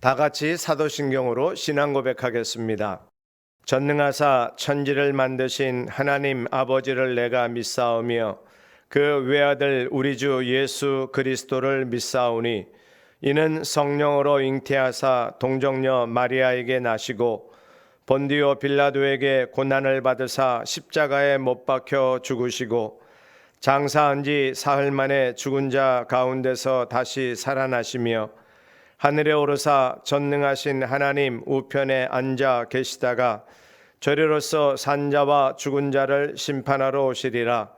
다 같이 사도신경으로 신앙 고백하겠습니다. 전능하사 천지를 만드신 하나님 아버지를 내가 믿사오며 그 외아들 우리 주 예수 그리스도를 믿사오니 이는 성령으로 잉태하사 동정녀 마리아에게 나시고 본디오 빌라도에게 고난을 받으사 십자가에 못 박혀 죽으시고 장사한 지 사흘 만에 죽은 자 가운데서 다시 살아나시며 하늘에 오르사 전능하신 하나님 우편에 앉아 계시다가 저리로서 산자와 죽은 자를 심판하러 오시리라.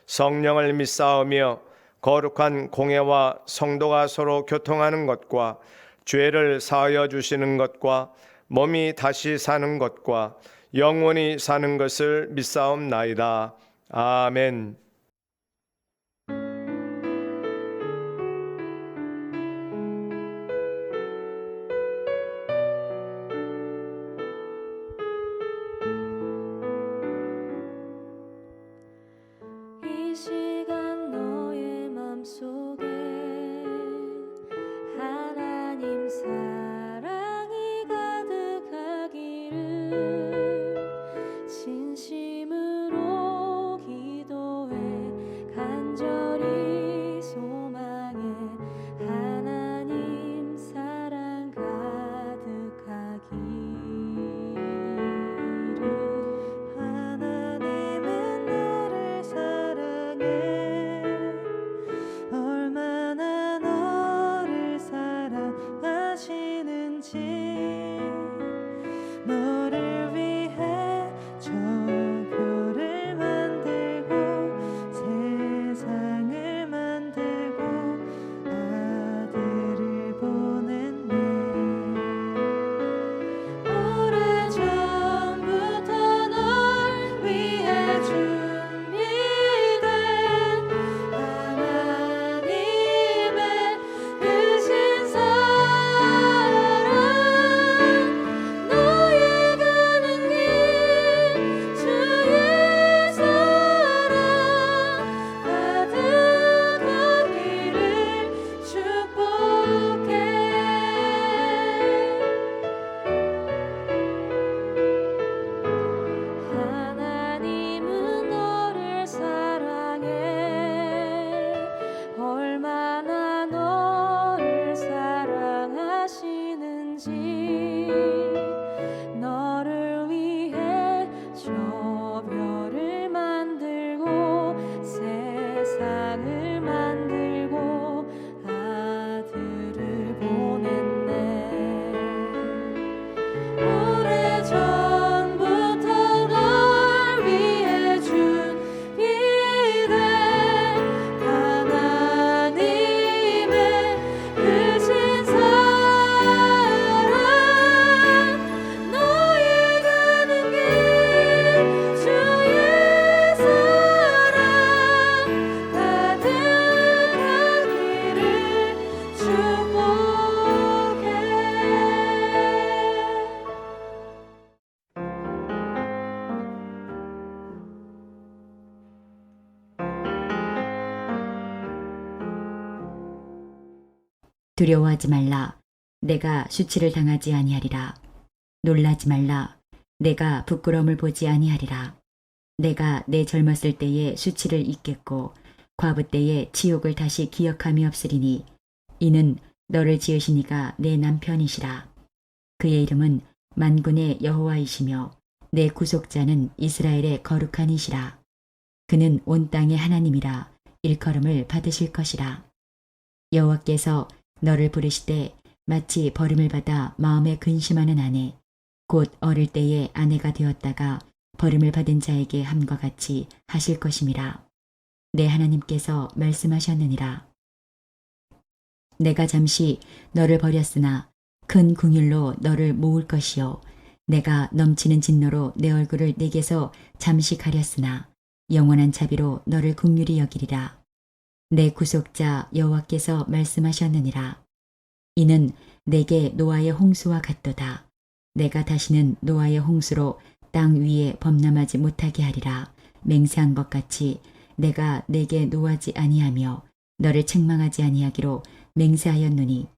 성령을 믿사오며 거룩한 공회와 성도가 서로 교통하는 것과 죄를 사하여 주시는 것과 몸이 다시 사는 것과 영원히 사는 것을 믿사옵나이다. 아멘. 이 시간 너의 맘속에 하나님 사랑이 가득하기를 진심으로 기도해 간절히 소망해 하나님 사랑 가득하기를. 하나님은 너를 사랑해 얼마나 너를 사랑하시는지 너를 위해 저 별을 만들고 세상을 만들고 아들을 보냈네. 오래전부터 널 위해 준비된 하나님의 크신 사랑 너의 가는 길 주의 사랑 가득하기를 축복해. 하나님은 너를 사랑해 얼마나 너를 사랑하시는지 너를 위해 저 별을 만들고 세상을 만들고 아들을 보냈네. 오래전부터 널 위해 준비된 하나님의 크신 사랑 너의 가는 길 주의 사랑 가득하기를 축복해. 두려워하지 말라. 내가 수치를 당하지 아니하리라. 놀라지 말라. 내가 부끄러움을 보지 아니하리라. 내가 내 젊었을 때의 수치를 잊겠고 과부 때의 치욕을 다시 기억함이 없으리니 이는 너를 지으신 이가 내 남편이시라. 그의 이름은 만군의 여호와이시며 내 구속자는 이스라엘의 거룩한 이시라. 그는 온 땅의 하나님이라 일컬음을 받으실 것이라. 여호와께서 너를 부르시되 마치 버림을 받아 마음에 근심하는 아내 곧 어릴 때에 아내가 되었다가 버림을 받은 자에게 함과 같이 하실 것임이라. 내 하나님께서 말씀하셨느니라. 내가 잠시 너를 버렸으나 큰 궁율로 너를 모을 것이요 내가 넘치는 진노로 내 얼굴을 내게서 잠시 가렸으나 영원한 자비로 너를 긍휼히 여기리라. 내 구속자 여호와께서 말씀하셨느니라. 이는 내게 노아의 홍수와 같도다. 내가 다시는 노아의 홍수로 땅 위에 범람하지 못하게 하리라. 맹세한 것 같이 내가 내게 노하지 아니하며 너를 책망하지 아니하기로 맹세하였노니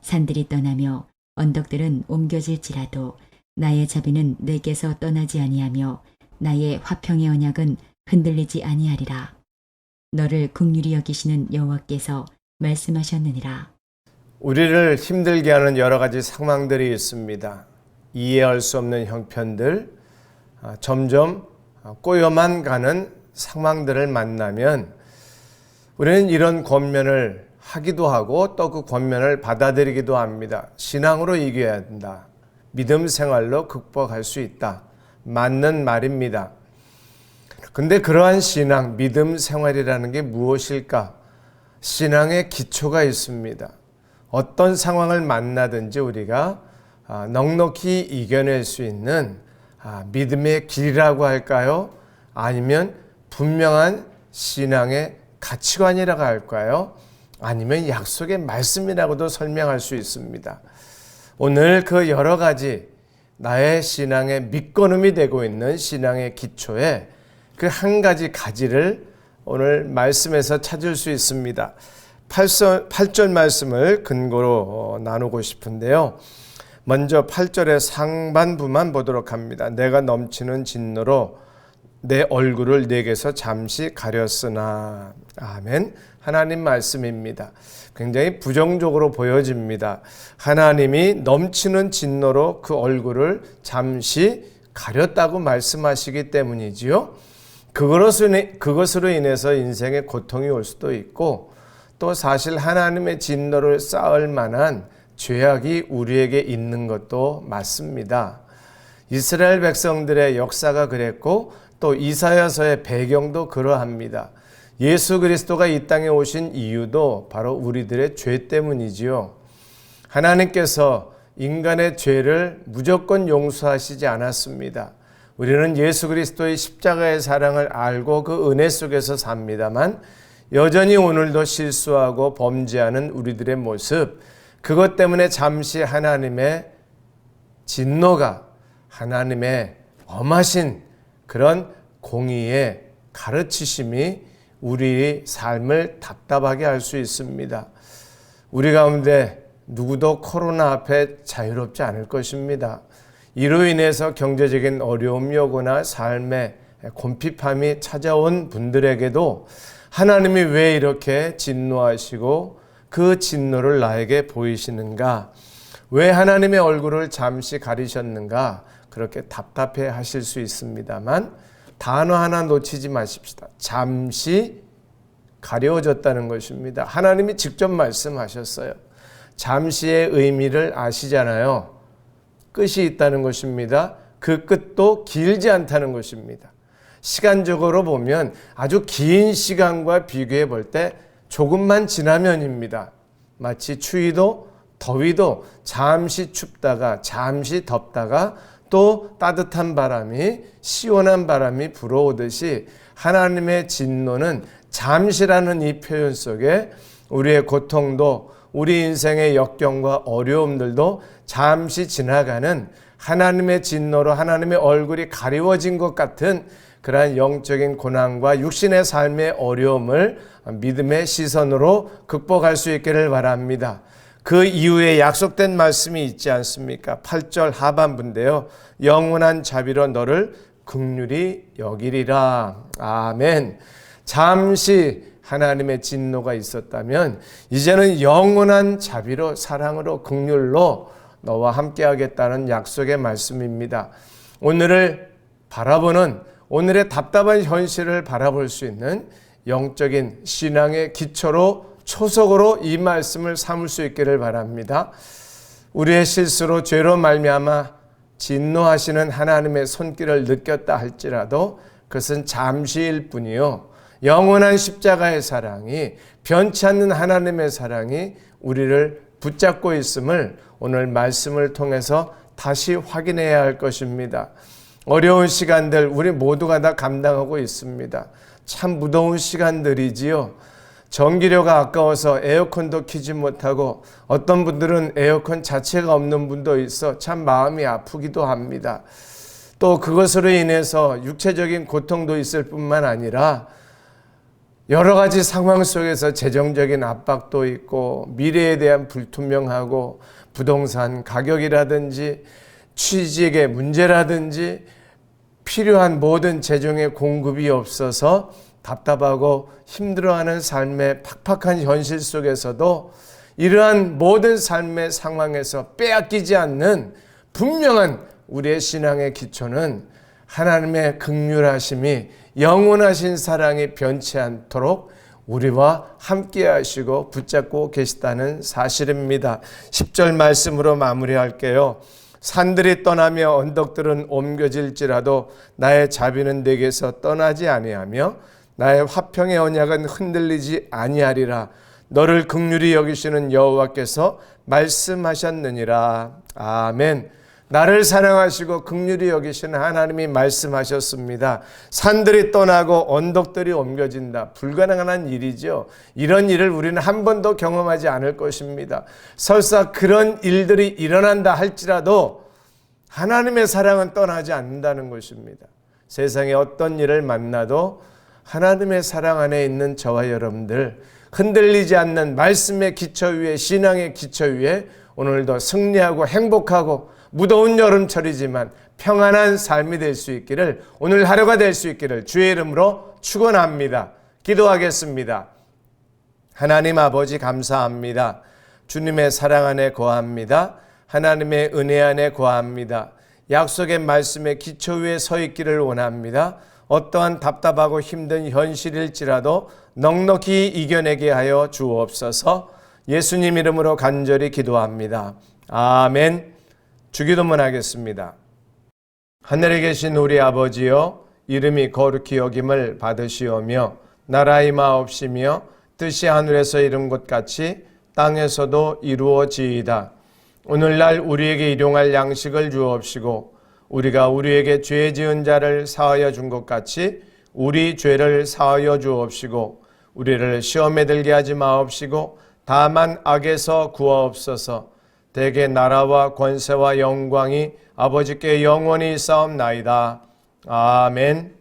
산들이 떠나며 언덕들은 옮겨질지라도 나의 자비는 내게서 떠나지 아니하며 나의 화평의 언약은 흔들리지 아니하리라. 너를 긍휼히 여기시는 여호와께서 말씀하셨느니라. 우리를 힘들게 하는 여러 가지 상황들이 있습니다. 이해할 수 없는 형편들, 점점 꼬여만 가는 상황들을 만나면 우리는 이런 권면을 하기도 하고 또 그 권면을 받아들이기도 합니다. 신앙으로 이겨야 한다. 믿음 생활로 극복할 수 있다. 맞는 말입니다. 근데 그러한 신앙, 믿음 생활이라는 게 무엇일까? 신앙의 기초가 있습니다. 어떤 상황을 만나든지 우리가 넉넉히 이겨낼 수 있는 믿음의 길이라고 할까요? 아니면 분명한 신앙의 가치관이라고 할까요? 아니면 약속의 말씀이라고도 설명할 수 있습니다. 오늘 그 여러 가지 나의 신앙의 밑거름이 되고 있는 신앙의 기초에 그 한 가지 가지를 오늘 말씀에서 찾을 수 있습니다. 8절 말씀을 근거로 나누고 싶은데요. 먼저 8절의 상반부만 보도록 합니다. 내가 넘치는 진노로 내 얼굴을 내게서 잠시 가렸으나. 아멘. 하나님 말씀입니다. 굉장히 부정적으로 보여집니다. 하나님이 넘치는 진노로 그 얼굴을 잠시 가렸다고 말씀하시기 때문이지요. 그것으로 인해서 인생에 고통이 올 수도 있고 또 사실 하나님의 진노를 쌓을 만한 죄악이 우리에게 있는 것도 맞습니다. 이스라엘 백성들의 역사가 그랬고 또 이사야서의 배경도 그러합니다. 예수 그리스도가 이 땅에 오신 이유도 바로 우리들의 죄 때문이지요. 하나님께서 인간의 죄를 무조건 용서하시지 않았습니다. 우리는 예수 그리스도의 십자가의 사랑을 알고 그 은혜 속에서 삽니다만 여전히 오늘도 실수하고 범죄하는 우리들의 모습, 그것 때문에 잠시 하나님의 진노가, 하나님의 엄하신 그런 공의의 가르치심이 우리 삶을 답답하게 할 수 있습니다. 우리 가운데 누구도 코로나 앞에 자유롭지 않을 것입니다. 이로 인해서 경제적인 어려움이 오거나 삶의 곤핍함이 찾아온 분들에게도 하나님이 왜 이렇게 진노하시고 그 진노를 나에게 보이시는가? 왜 하나님의 얼굴을 잠시 가리셨는가? 그렇게 답답해 하실 수 있습니다만 단어 하나 놓치지 마십시다. 잠시 가려워졌다는 것입니다. 하나님이 직접 말씀하셨어요. 잠시의 의미를 아시잖아요. 끝이 있다는 것입니다. 그 끝도 길지 않다는 것입니다. 시간적으로 보면 아주 긴 시간과 비교해 볼 때 조금만 지나면입니다. 마치 추위도 더위도 잠시 춥다가 잠시 덥다가 또 따뜻한 바람이 시원한 바람이 불어오듯이 하나님의 진노는 잠시라는 이 표현 속에 우리의 고통도 우리 인생의 역경과 어려움들도 잠시 지나가는 하나님의 진노로 하나님의 얼굴이 가리워진 것 같은 그러한 영적인 고난과 육신의 삶의 어려움을 믿음의 시선으로 극복할 수 있기를 바랍니다. 그 이후에 약속된 말씀이 있지 않습니까? 8절 하반부인데요. 영원한 자비로 너를 긍휼히 여기리라. 아멘. 잠시 하나님의 진노가 있었다면 이제는 영원한 자비로 사랑으로 긍휼로 너와 함께 하겠다는 약속의 말씀입니다. 오늘을 바라보는 오늘의 답답한 현실을 바라볼 수 있는 영적인 신앙의 기초로 초석으로 이 말씀을 삼을 수 있기를 바랍니다. 우리의 실수로 죄로 말미암아 진노하시는 하나님의 손길을 느꼈다 할지라도 그것은 잠시일 뿐이요 영원한 십자가의 사랑이 변치 않는 하나님의 사랑이 우리를 붙잡고 있음을 오늘 말씀을 통해서 다시 확인해야 할 것입니다. 어려운 시간들 우리 모두가 다 감당하고 있습니다. 참 무더운 시간들이지요. 전기료가 아까워서 에어컨도 켜지 못하고 어떤 분들은 에어컨 자체가 없는 분도 있어 참 마음이 아프기도 합니다. 또 그것으로 인해서 육체적인 고통도 있을 뿐만 아니라 여러 가지 상황 속에서 재정적인 압박도 있고 미래에 대한 불투명하고 부동산 가격이라든지 취직의 문제라든지 필요한 모든 재정의 공급이 없어서 답답하고 힘들어하는 삶의 팍팍한 현실 속에서도 이러한 모든 삶의 상황에서 빼앗기지 않는 분명한 우리의 신앙의 기초는 하나님의 긍휼하심이 영원하신 사랑이 변치 않도록 우리와 함께 하시고 붙잡고 계시다는 사실입니다. 10절 말씀으로 마무리할게요. 산들이 떠나며 언덕들은 옮겨질지라도 나의 자비는 내게서 떠나지 아니하며 나의 화평의 언약은 흔들리지 아니하리라. 너를 긍휼히 여기시는 여호와께서 말씀하셨느니라. 아멘. 나를 사랑하시고 긍휼히 여기시는 하나님이 말씀하셨습니다. 산들이 떠나고 언덕들이 옮겨진다. 불가능한 일이죠. 이런 일을 우리는 한 번도 경험하지 않을 것입니다. 설사 그런 일들이 일어난다 할지라도 하나님의 사랑은 떠나지 않는다는 것입니다. 세상에 어떤 일을 만나도 하나님의 사랑 안에 있는 저와 여러분들 흔들리지 않는 말씀의 기초 위에 신앙의 기초 위에 오늘도 승리하고 행복하고 무더운 여름철이지만 평안한 삶이 될 수 있기를 오늘 하루가 될 수 있기를 주의 이름으로 축원합니다. 기도하겠습니다. 하나님 아버지 감사합니다. 주님의 사랑 안에 거합니다. 하나님의 은혜 안에 거합니다. 약속의 말씀의 기초 위에 서 있기를 원합니다. 어떠한 답답하고 힘든 현실일지라도 넉넉히 이겨내게 하여 주옵소서. 예수님 이름으로 간절히 기도합니다. 아멘. 주기도문 하겠습니다. 하늘에 계신 우리 아버지여, 이름이 거룩히 여김을 받으시오며 나라의 마옵시며 뜻이 하늘에서 이룬 것 같이 땅에서도 이루어지이다. 오늘날 우리에게 일용할 양식을 주옵시고 우리가 우리에게 죄 지은 자를 사하여 준 것 같이 우리 죄를 사하여 주옵시고 우리를 시험에 들게 하지 마옵시고 다만 악에서 구하옵소서. 대개 나라와 권세와 영광이 아버지께 영원히 있사옵나이다. 아멘.